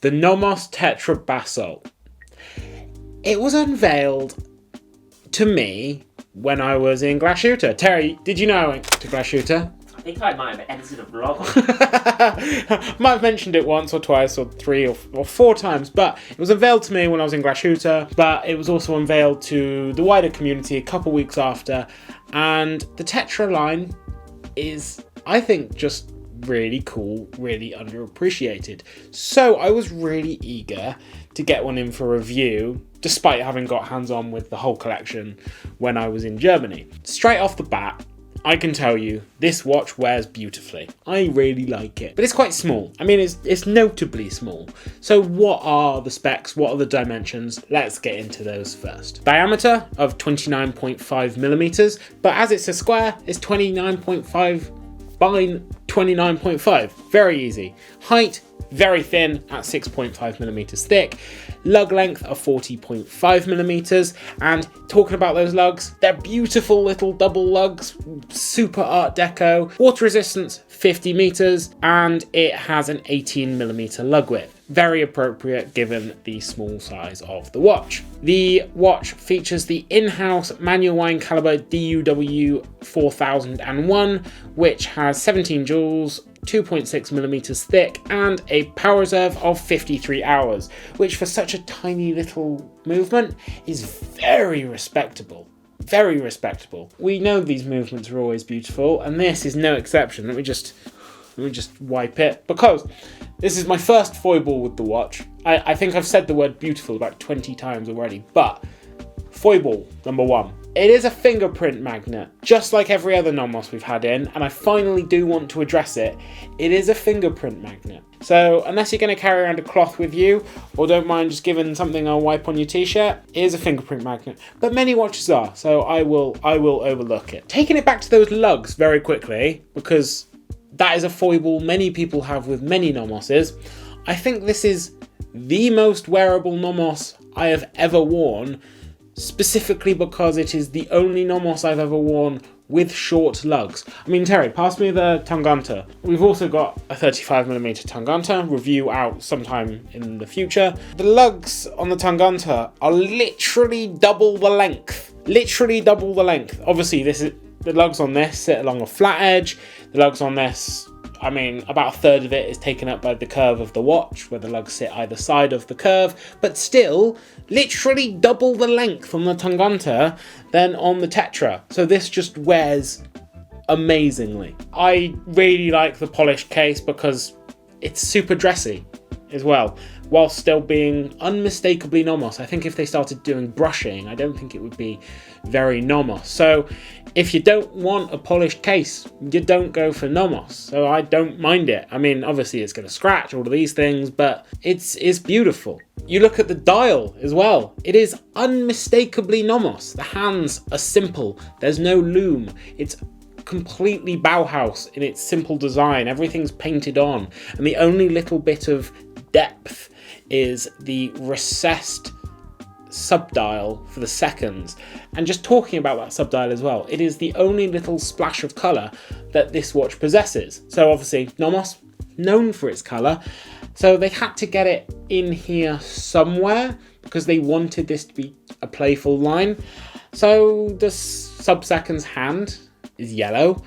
the NOMOS Tetra Basalt. It was unveiled to me when I was in Glashooter. Terry, did you know I went to Glashooter? I think I might have edited a vlog. Might have mentioned it once or twice or three or four times, but it was unveiled to me when I was in Glashooter, but it was also unveiled to the wider community a couple weeks after, and the Tetra line is, I think, just really cool, really underappreciated. So I was really eager to get one in for review, despite having got hands-on with the whole collection when I was in Germany. Straight off the bat, I can tell you, this watch wears beautifully. I really like it, but it's quite small. I mean, it's notably small. So what are the specs? What are the dimensions? Let's get into those first. Diameter of 29.5 millimeters, but as it's a square, it's 29.5 by 29.5. Very easy. Height, very thin at 6.5 millimeters thick. Lug length of 40.5 millimeters. And talking about those lugs, they're beautiful little double lugs, super art deco. Water resistance, 50 meters, and it has an 18 millimeter lug width. Very appropriate given the small size of the watch. The watch features the in-house manual wind caliber DUW 4001, which has 17 joules, 2.6 millimeters thick, and a power reserve of 53 hours, which for such a tiny little movement is very respectable. Very respectable. We know these movements are always beautiful, and this is no exception. Let me just wipe it, because this is my first foible with the watch. I think I've said the word beautiful about 20 times already, but foible number one. It is a fingerprint magnet, just like every other NOMOS we've had in, and I finally do want to address it. It is a fingerprint magnet. So unless you're going to carry around a cloth with you, or don't mind just giving something a wipe on your t-shirt, it is a fingerprint magnet. But many watches are, so I will overlook it. Taking it back to those lugs very quickly, because that is a foible many people have with many NOMOSes. I think this is the most wearable NOMOS I have ever worn, specifically because it is the only NOMOS I've ever worn with short lugs. I mean, Terry, pass me the tangente. We've also got a 35mm tangente review out sometime in the future. The lugs on the tangente are literally double the length. Literally double the length. Obviously, the lugs on this sit along a flat edge. The lugs on this, I mean, about a third of it is taken up by the curve of the watch, where the lugs sit either side of the curve, but still, literally double the length on the tangente than on the Tetra. So this just wears amazingly. I really like the polished case because it's super dressy as well, while still being unmistakably NOMOS. I think if they started doing brushing, I don't think it would be very NOMOS. So if you don't want a polished case, you don't go for NOMOS. So I don't mind it. I mean, obviously it's going to scratch all of these things, but it's beautiful. You look at the dial as well. It is unmistakably NOMOS. The hands are simple. There's no loom. It's completely Bauhaus in its simple design. Everything's painted on. And the only little bit of depth is the recessed subdial for the seconds. And just talking about that subdial as well, it is the only little splash of colour that this watch possesses. So obviously NOMOS, known for its colour, so they had to get it in here somewhere because they wanted this to be a playful line. So the sub-seconds hand is yellow,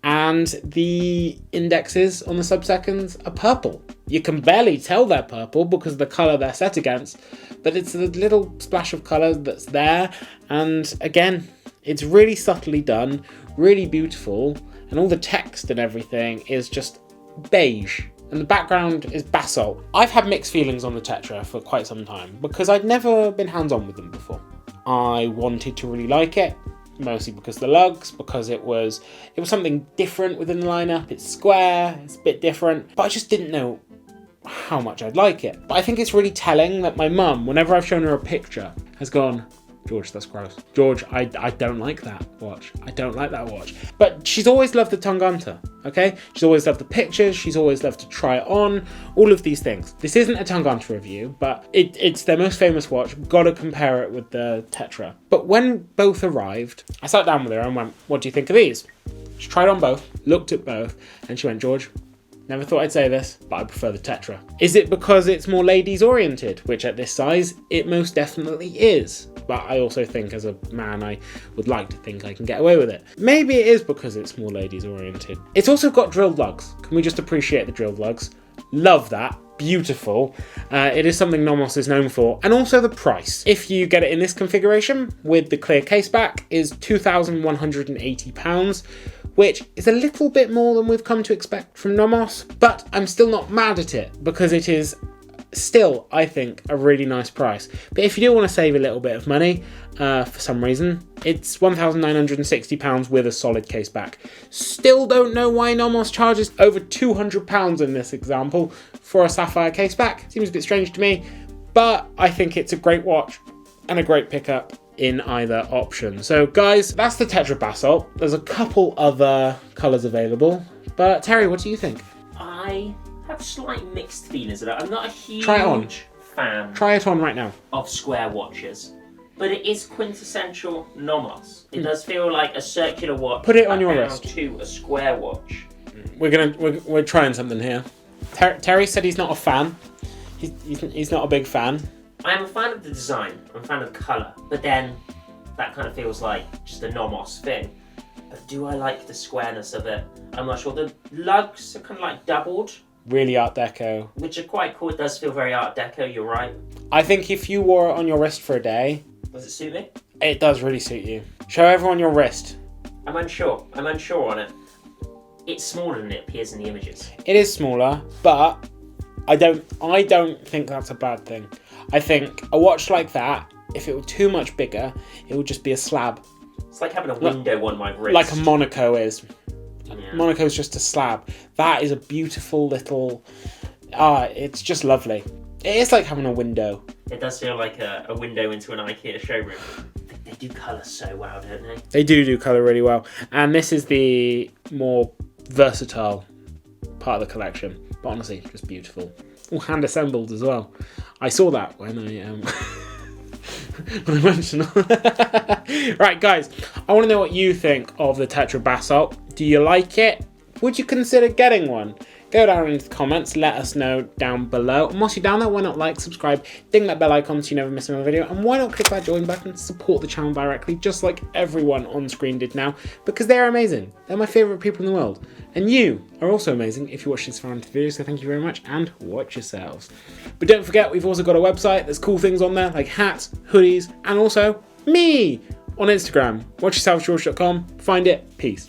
and the indexes on the sub-seconds are purple. You can barely tell they're purple because of the colour they're set against, but it's a little splash of colour that's there, and again, it's really subtly done, really beautiful, and all the text and everything is just beige, and the background is basalt. I've had mixed feelings on the Tetra for quite some time because I'd never been hands-on with them before. I wanted to really like it, mostly because the lugs, because it was something different within the lineup. It's square, it's a bit different, but I just didn't know how much I'd like it. But I think it's really telling that my mum, whenever I've shown her a picture, has gone, George, that's gross. George, I don't like that watch. I don't like that watch. But she's always loved the tangente, okay? She's always loved the pictures. She's always loved to try it on, all of these things. This isn't a tangente review, but it's their most famous watch. Gotta compare it with the Tetra. But when both arrived, I sat down with her and went, what do you think of these? She tried on both, looked at both, and she went, George, Never thought I'd say this, but I prefer the Tetra. Is it because it's more ladies oriented, which at this size, it most definitely is. But I also think as a man, I would like to think I can get away with it. Maybe it is because it's more ladies oriented. It's also got drilled lugs. Can we just appreciate the drilled lugs? Love that. Beautiful. It is something NOMOS is known for. And also the price. If you get it in this configuration with the clear case back is £2,180, which is a little bit more than we've come to expect from NOMOS, but I'm still not mad at it because it is still, I think, a really nice price. But if you do want to save a little bit of money for some reason, it's £1,960 with a solid case back. Still don't know why NOMOS charges over £200 in this example for a sapphire case back. Seems a bit strange to me, but I think it's a great watch and a great pickup in either option. So guys, that's the Tetra Basalt. There's a couple other colours available, but Terry, what do you think? I have slight mixed feelings about it. I'm not a huge fan Try it on right now. of square watches, but it is quintessential NOMOS. It does feel like a circular watch. Put it on your down wrist. To a square watch. We're trying something here. Terry said he's not a fan. He's not a big fan. I am a fan of the design. I'm a fan of the colour, but then that kind of feels like just a NOMOS thing. But do I like the squareness of it? I'm not sure. The lugs are kind of like doubled, Really Art Deco. which are quite cool. It does feel very Art Deco, you're right. I think if you wore it on your wrist for a day, Does it suit me? it does really suit you. Show everyone your wrist. I'm unsure on it. It's smaller than it appears in the images. It is smaller, but I don't think that's a bad thing. I think a watch like that, if it were too much bigger, it would just be a slab. It's like having a window on my wrist. Like a Monaco is. Yeah. Monaco's just a slab. That is a beautiful little... it's just lovely. It is like having a window. It does feel like a window into an IKEA showroom. They do colour so well, don't they? They do colour really well. And this is the more versatile part of the collection. But honestly, just beautiful. All hand assembled as well. I saw that when I when I mentioned. Right, guys, I want to know what you think of the Tetra Basalt. Do you like it? Would you consider getting one? Go down into the comments, let us know down below. And whilst you're down there, why not like, subscribe, ding that bell icon so you never miss another video, and why not click that join button to support the channel directly, just like everyone on screen did now, because they're amazing. They're my favourite people in the world. And you are also amazing if you watch this far into the video, so thank you very much, and watch yourselves. But don't forget, we've also got a website. There's cool things on there, like hats, hoodies, and also me on Instagram. Watchyourselfsgeorge.com. Find it. Peace.